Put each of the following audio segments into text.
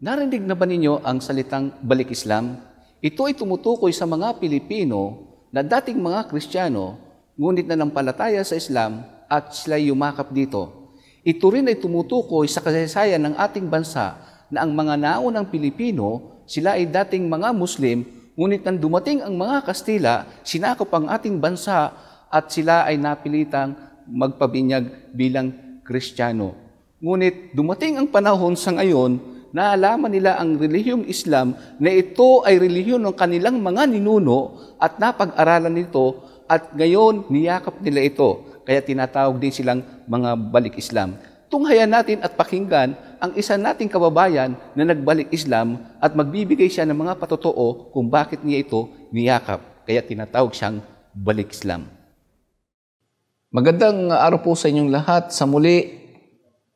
Narinig na ba ninyo ang salitang balik Islam? Ito ay tumutukoy sa mga Pilipino na dating mga Kristiyano, ngunit nanampalataya sa Islam at sila yumakap dito. Ito rin ay tumutukoy sa kasaysayan ng ating bansa na ang mga naunang Pilipino, sila ay dating mga Muslim, ngunit nang dumating ang mga Kastila, sinakop ang ating bansa at sila ay napilitang magpabinyag bilang Kristiyano. Ngunit dumating ang panahon sa ngayon, naalaman nila ang relihiyong Islam na ito ay relihiyon ng kanilang mga ninuno at napag-aralan nito at ngayon niyakap nila ito. Kaya tinatawag din silang mga balik Islam. Tunghayan natin at pakinggan ang isa nating kababayan na nagbalik Islam at magbibigay siya ng mga patotoo kung bakit niya ito niyakap. Kaya tinatawag siyang balik Islam. Magandang araw po sa inyong lahat. Sa muli,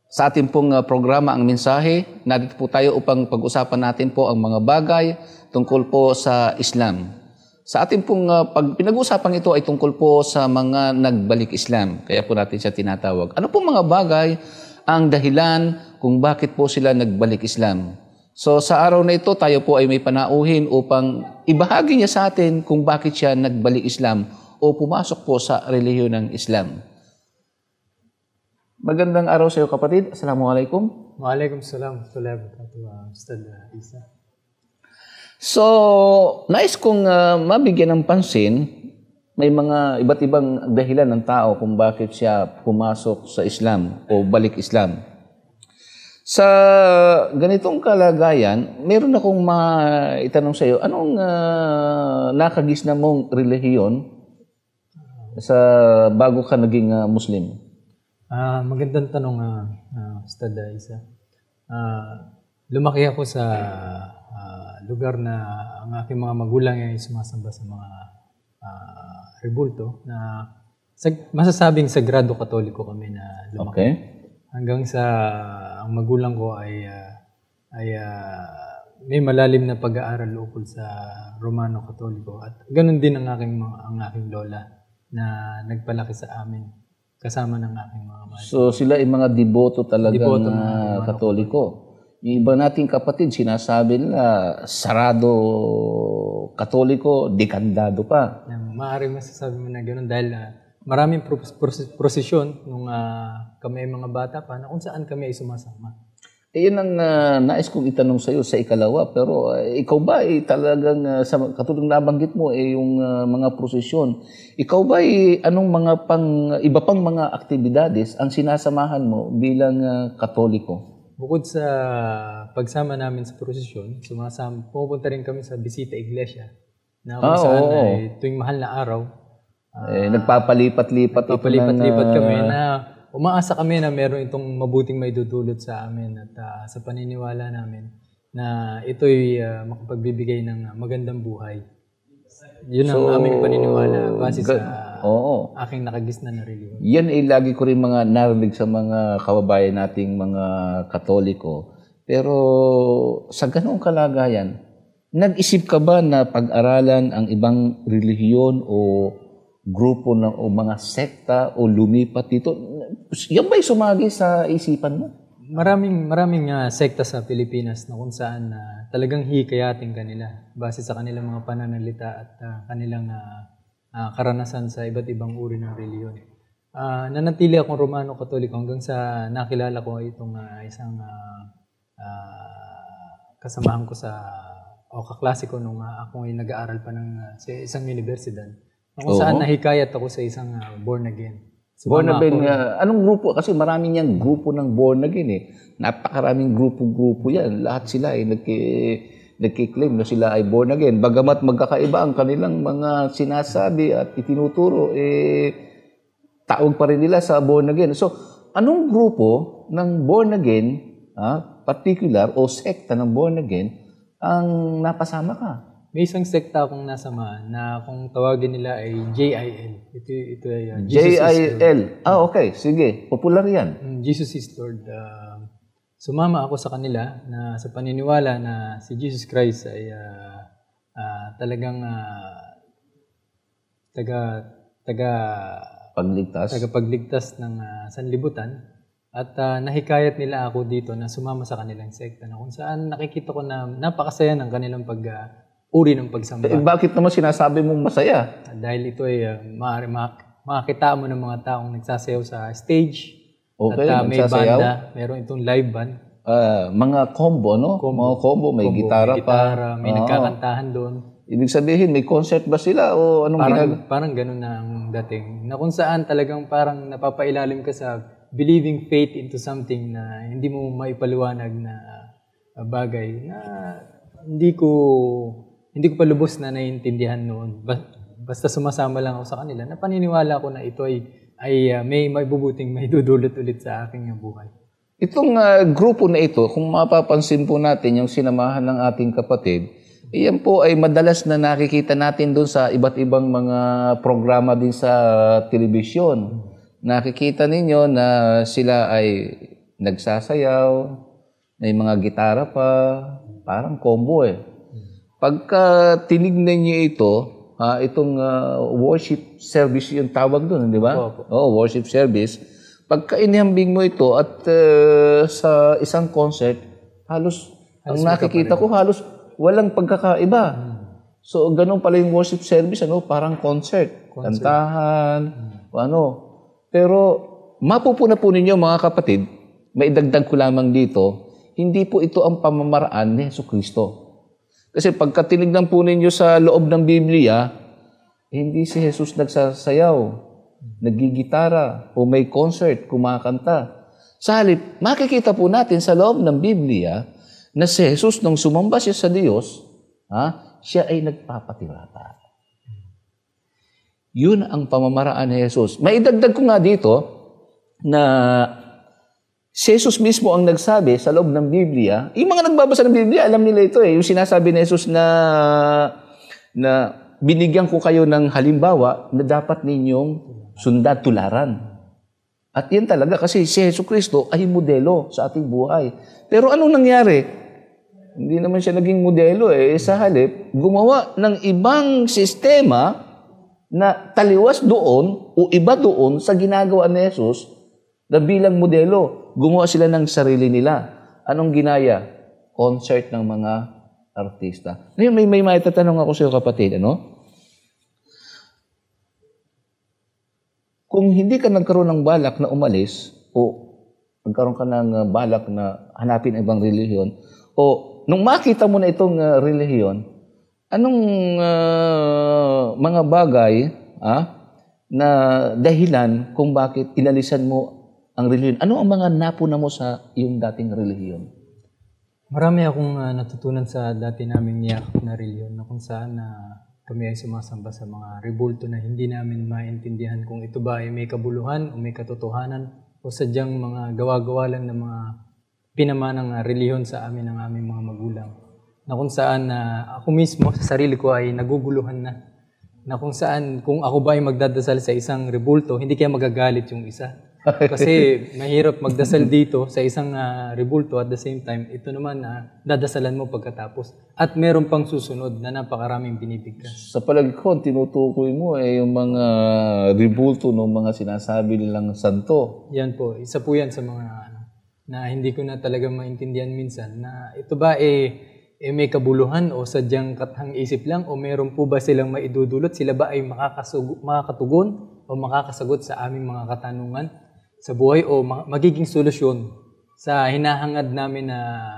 sa ating pong programa Ang Mensahe, nandito po tayo upang pag-usapan natin po ang mga bagay tungkol po sa Islam. Sa ating pong pinag-uusapan ito ay tungkol po sa mga nagbalik Islam. Kaya po natin siya tinatawag. Ano pong mga bagay ang dahilan kung bakit po sila nagbalik Islam? So sa araw na ito, tayo po ay may panauhin upang ibahagi niya sa atin kung bakit siya nagbalik Islam o pumasok po sa relihiyon ng Islam. Magandang araw sa iyo, kapatid. Assalamualaikum. Waalaikumsalam. Ustad Isa. So, nais kong mabigyan ng pansin, may mga iba't ibang dahilan ng tao kung bakit siya pumasok sa Islam o balik Islam. Sa ganitong kalagayan, meron akong maitanong sa iyo, anong nakagisna mong relihiyon sa bago ka naging Muslim? Magandang tanong, Ustad Isa. Lumaki ako sa lugar na ang aking mga magulang ay sumasamba sa mga rebulto na masasabing sagrado katoliko kami na lumaki. Okay. Hanggang sa ang magulang ko ay may malalim na pag-aaral ukol sa Romano Katoliko at ganun din ang aking lola na nagpalaki sa amin. Kasama ng aking mga mahal. So sila ay mga deboto talagang Katoliko. Yung iba nating kapatid, sinasabi nila, sarado Katoliko, dekandado pa. Maaaring masasabi mo na gano'n dahil maraming prosesyon nung kami ay mga bata pa na kung saan kami ay sumasama. Yun ang nais kong itanong sa iyo sa ikalawa. Pero ikaw ba ay talagang, katulad ng nabanggit mo, yung mga prosesyon, ikaw ba ay anong mga iba pang mga aktibidades ang sinasamahan mo bilang Katoliko? Bukod sa pagsama namin sa prosesyon, pupunta rin kami sa bisita iglesia na kung saan ay tuwing mahal na araw. Nagpapalipat-lipat kami na umaasa kami na meron itong mabuting maidudulot sa amin at sa paniniwala namin na ito'y makapagbibigay ng magandang buhay. Yun ang aming paniniwala base sa aking nakagisnan na relihiyon. Yan ay lagi ko rin mga narinig sa mga kababayan nating mga Katoliko. Pero sa ganoong kalagayan, nag-isip ka ba na pag-aralan ang ibang relihiyon o grupo o mga sekta o lumipat dito? Yan ba'y sumagi sa isipan mo? Maraming sekta sa Pilipinas na kung saan talagang hikayatin kanila base sa kanilang mga pananalita at kanilang karanasan sa iba't ibang uri ng relihiyon. Nanatili akong Romano Katoliko hanggang sa nakilala ko itong isang kasamahan ko o kaklase ko nung ako ay nag-aaral pa sa isang universidad. Kung saan nahikayat ako sa isang born again. Born again, anong grupo? Kasi marami niyang grupo ng born again eh. Napakaraming grupo-grupo yan. Lahat sila ay nagkiklaim na sila ay born again. Bagamat magkakaiba ang kanilang mga sinasabi at itinuturo, tawag pa rin nila sa born again. So, anong grupo ng born again, particular o sekta ng born again, ang napasama ka? May isang sekta akong nasama na kung tawagin nila ay JIL. Ito ay JIL. Okay. Sige. Popular yan. Jesus is Lord. Sumama ako sa kanila na sa paniniwala na si Jesus Christ ay talagang tagapagligtas ng sanlibutan At nahikayat nila ako dito na sumama sa kanilang sekta na kung saan nakikita ko na napakasaya ng kanilang uri ng pagsamba. Bakit naman sinasabi mong masaya? Dahil ito ay maaari makakita mo ng mga taong nagsasayaw sa stage. Okay, at may nagsasayaw. banda, meron itong live band. Mga combo, no? Mga combo, may gitara pa. May nagkakantahan doon. Ibig sabihin, may concert ba sila o anong ginagawa? Parang ganun na ang dating. Na kung saan talagang parang napapailalim ka sa believing faith into something na hindi mo maipaliwanag na bagay na hindi ko pa lubos na naiintindihan noon. Basta sumasama lang ako sa kanila na paniniwala ko na ito ay may maibubuting may dudulot ulit sa aking buhay. Itong grupo na ito, kung mapapansin po natin yung sinamahan ng ating kapatid, iyan po ay madalas na nakikita natin doon sa iba't ibang mga programa din sa telebisyon. Nakikita ninyo na sila ay nagsasayaw, may mga gitara pa, parang combo eh. Pagka tinignan niyo ito, itong worship service yung tawag doon, di ba? Oo, worship service. Pagka inihambing mo ito at sa isang concert, halos ang nakikita ko halos walang pagkakaiba. So, ganun pala yung worship service, parang concert. Kantahan, Pero, mapupuna po ninyo mga kapatid, maidagdag ko lamang dito, hindi po ito ang pamamaraan ni Jesucristo. Kasi pagka tinignan po ninyo sa loob ng Biblia, hindi si Jesus nagsasayaw, nagigitara, o may concert, kumakanta. Sa halip, makikita po natin sa loob ng Biblia na si Jesus, nung sumamba siya sa Diyos, siya ay nagpapatirata. Yun ang pamamaraan ni Jesus. Maidagdag ko nga dito na si Jesus mismo ang nagsabi sa loob ng Biblia. Yung mga nagbabasa ng Biblia, alam nila ito eh. Yung sinasabi ni Jesus na binigyan ko kayo ng halimbawa na dapat ninyong sundan, tularan. At yan talaga kasi si Jesucristo ay modelo sa ating buhay. Pero anong nangyari? Hindi naman siya naging modelo eh. Sa halip, gumawa ng ibang sistema na taliwas doon o iba doon sa ginagawa ni Jesus na bilang modelo. Gumawa sila ng sarili nila. Anong ginaya? Concert ng mga artista. Ngayon, may maitatanong ako sa iyo, kapatid, Kung hindi ka nagkaroon ng balak na umalis o nagkaroon ka ng balak na hanapin ang ibang relihiyon o nung makita mo na itong relihiyon, anong mga bagay na dahilan kung bakit inalisan mo ang relihiyon? Ano ang mga napuna mo sa iyong dating relihiyon? Marami akong natutunan sa dati naming niyakap na relihiyon na kung saan kami ay sumasamba sa mga rebulto na hindi namin maintindihan kung ito ba ay may kabuluhan o may katotohanan o sadyang mga gawa-gawa lang ng mga pinamanang relihiyon sa amin ng aming mga magulang. Na kung saan ako mismo sa sarili ko ay naguguluhan na kung saan kung ako ba ay magdadasal sa isang rebulto, hindi kaya magagalit yung isa. Kasi mahirap magdasal dito sa isang rebulto at the same time, ito naman dadasalan mo pagkatapos. At meron pang susunod na napakaraming binibigkas. Sa palagi ko, tinutukoy mo yung mga rebulto ng mga sinasabi nilang santo. Yan po. Isa po yan sa mga na hindi ko na talaga maintindihan minsan na ito ba may kabuluhan o sadyang kathang isip lang o meron po ba silang maidudulot? Sila ba ay makakatugon o makakasagot sa aming mga katanungan sa buhay o magiging solusyon sa hinahangad namin na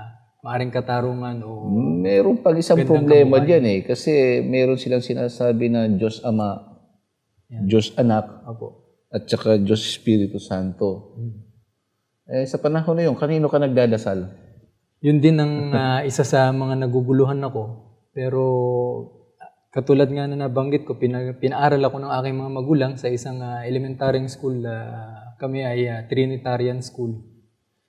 maaring katarungan o... Meron pang isang problema dyan kasi meron silang sinasabi na Diyos Ama, Diyos Anak, at saka Diyos Espiritu Santo. Sa panahon na yun, kanino ka nagdadasal? Yun din ang isa sa mga naguguluhan ako. Pero katulad nga na nabanggit ko, pinaaral ako ng aking mga magulang sa isang elementary school. Kami ay Trinitarian school.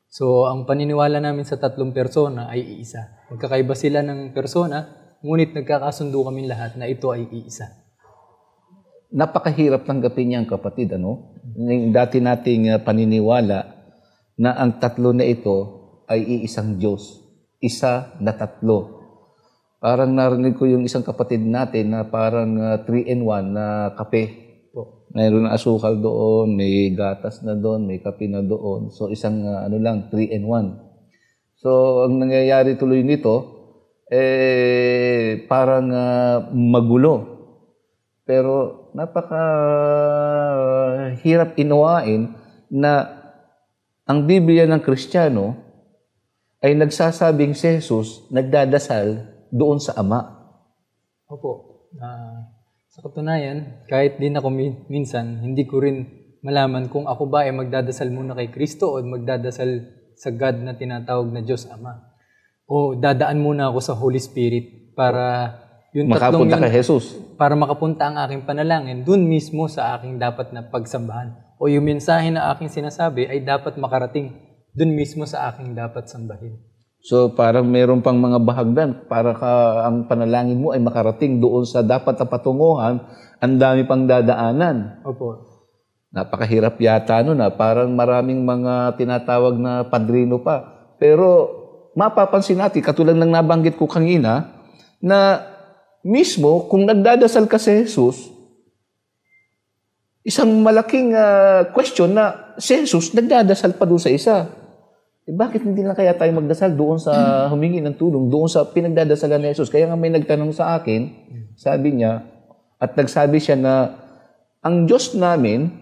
So, ang paniniwala namin sa tatlong persona ay iisa. Magkakaiba sila ng persona, ngunit nagkakasundo kami lahat na ito ay iisa. Napakahirap tanggapin niyan, kapatid, Yung dati nating paniniwala na ang tatlo na ito ay iisang Diyos. Isa na tatlo. Parang narinig ko yung isang kapatid natin na parang 3-in-1 na kape. Mayroon ng asukal doon, may gatas na doon, may kape na doon. So isang 3-in-1. So ang nangyayari tuloy nito, parang magulo. Pero napaka hirap inuwain na ang Biblia ng Kristiyano ay nagsasabing si Jesus nagdadasal doon sa Ama. Opo. Sa katunayan, kahit din ako minsan, hindi ko rin malaman kung ako ba ay magdadasal muna kay Kristo o magdadasal sa God na tinatawag na Diyos Ama. O dadaan muna ako sa Holy Spirit para yung tatlong Makapunta yun, kay Jesus. para makapunta ang aking panalangin dun mismo sa aking dapat na pagsambahan. O yung mensahe na aking sinasabi ay dapat makarating dun mismo sa aking dapat sambahin. So parang meron pang mga bahagdan para ang panalangin mo ay makarating doon sa dapat na patunguhan, ang dami pang dadaanan. Opo. Napakahirap yata na parang maraming mga tinatawag na padrino pa. Pero mapapansin natin, katulad ng nabanggit ko kanina, na mismo kung nagdadasal ka sa Jesus, isang malaking question na si Jesus nagdadasal pa doon sa isa. Bakit hindi na kaya tayo magdasal doon sa humingi ng tulong, doon sa pinagdadasalan ni Jesus? Kaya nga may nagtanong sa akin, sabi niya, at nagsabi siya na, ang Diyos namin,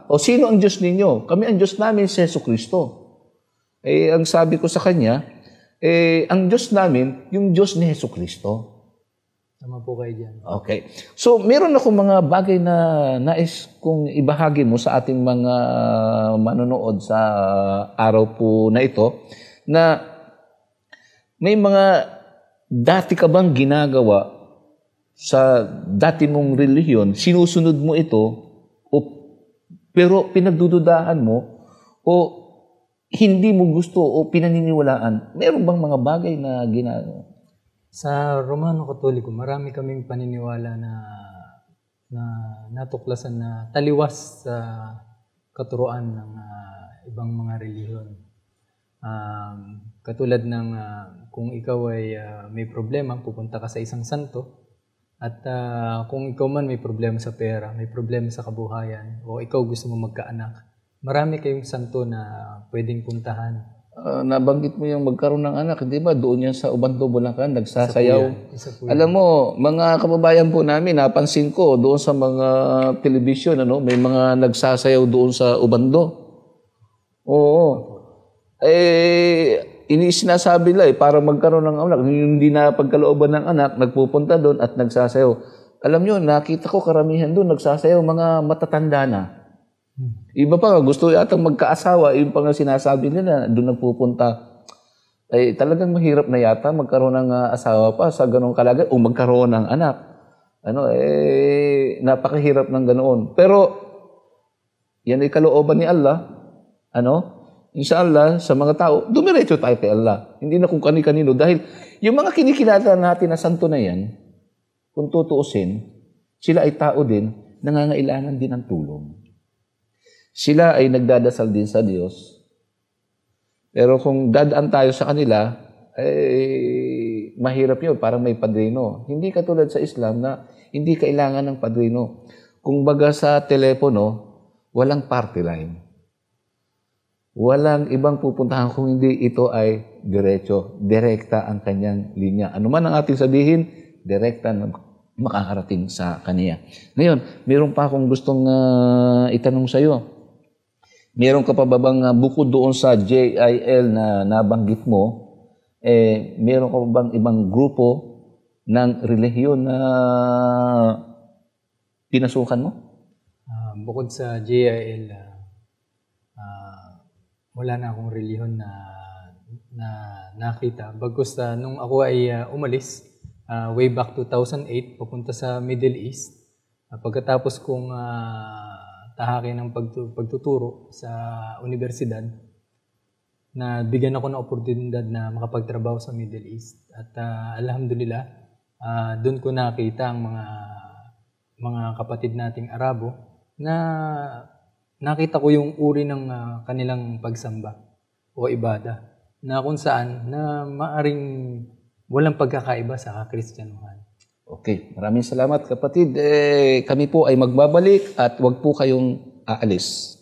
o sino ang Diyos ninyo? Kami ang Diyos namin si Jesucristo. Ang sabi ko sa kanya, ang Diyos namin, yung Diyos ni Jesucristo. Tama po kayo dyan. Okay. So, meron ako mga bagay na nais kong ibahagi mo sa ating mga manonood sa araw po na ito, na may mga dati ka bang ginagawa sa dati mong relihiyon, sinusunod mo ito, pero pinagdududahan mo, o hindi mo gusto o pinaniniwalaan, meron bang mga bagay na ginagawa? Sa Romano Katoliko, marami kaming paniniwala na natuklasan na taliwas sa katuruan ng ibang mga relihiyon. Katulad ng kung ikaw ay may problema, pupunta ka sa isang santo. At kung ikaw man may problema sa pera, may problema sa kabuhayan, o ikaw gusto mo magkaanak, marami kayong santo na pwedeng puntahan. Nabanggit mo yung magkaroon ng anak, di ba? Doon yan sa Ubando, Bulacan, nagsasayaw. Isa po yan. Alam mo, mga kababayan po namin, napansin ko doon sa mga television, may mga nagsasayaw doon sa Ubando. Oo. Sinasabi nila para magkaroon ng anak. Hindi na pagkalooban ng anak, nagpupunta doon at nagsasayaw. Alam nyo, nakita ko karamihan doon, nagsasayaw mga matatanda na. Iba pa nga, gusto yatang magkaasawa, yung pa nga sinasabi nila, doon nagpupunta. Talagang mahirap na yata magkaroon ng asawa pa sa ganong kalagay o magkaroon ng anak. Napakahirap ng ganoon. Pero, yan ay kalooban ni Allah. Inshallah, sa mga tao, dumiretso tayo kay Allah. Hindi na kung kani-kanino. Dahil yung mga kinikilala natin na santo na yan, kung tutuusin, sila ay tao din, nangangailangan din ng tulong. Sila ay nagdadasal din sa Diyos. Pero kung dadaan tayo sa kanila, mahirap yun, parang may padrino. Hindi katulad sa Islam na hindi kailangan ng padrino. Kung baga sa telepono, walang party line. Walang ibang pupuntahan kung hindi ito ay diretso. Direkta ang kanyang linya. Ano man ang ating sabihin, direkta na makakarating sa kanya. Ngayon, meron pa akong gustong itanong sa iyo. Meron ka pa ba bang bukod doon sa JIL na nabanggit mo, meron ka pa bang ibang grupo ng relihiyon na pinasukan mo? Bukod sa JIL, wala na akong relihiyon na nakita. Bagkus nung ako ay umalis, way back 2008, papunta sa Middle East, pagkatapos kong tahakin ng pagtuturo sa universidad, na bigyan ako ng oportunidad na makapagtrabaho sa Middle East. At alhamdulillah, doon ko nakita ang mga kapatid nating Arabo na nakita ko yung uri ng kanilang pagsamba o ibada, na kung saan na maaring walang pagkakaiba sa Kristyanuhan. Okay, maraming salamat kapatid. Kami po ay magbabalik at wag po kayong aalis.